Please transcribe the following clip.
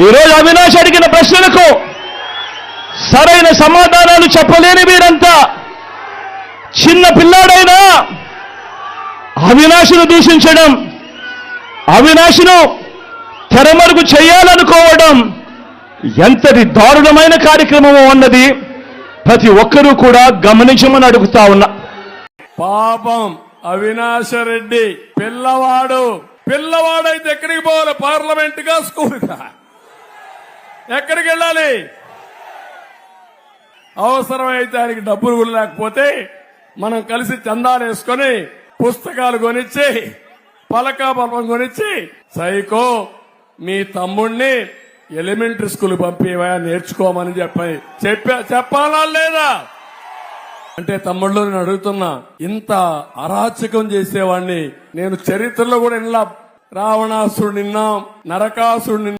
ఈరోజు అవినాష్ అడిగిన ప్రశ్నలకు సరైన సమాధానాలు చెప్పలేని మీరంతా చిన్న పిల్లాడైనా అవినాష్ను దూషించడం, అవినాష్ను తెరమరుగు చేయాలనుకోవడం ఎంతటి దారుణమైన కార్యక్రమం అన్నది ప్రతి ఒక్కరూ కూడా గమనించమని అడుగుతా ఉన్నా. పాపం అవినాష్ రెడ్డి పిల్లవాడైతే ఎక్కడికి పోవాలి? పార్లమెంట్ గా, స్కూల్ గా, ఎక్కడికి వెళ్ళాలి? అవసరమైతే ఆయనకి డబ్బులు కూడా లేకపోతే మనం కలిసి చందాలు వేసుకొని పుస్తకాలు కొనిచ్చి పలకాపల్పం కొనిచ్చి, సైకో మీ తమ్ముణ్ణి ఎలిమెంటరీ స్కూల్ పంపివా నేర్చుకోమని చెప్పాలా లేదా? అంటే తమ్ముళ్ళు నేను అడుగుతున్నా, ఇంత అరాచకం చేసేవాడిని నేను చరిత్రలో కూడా ఇలా రావణాసురుడు నిన్నాం, నరకాసురుడు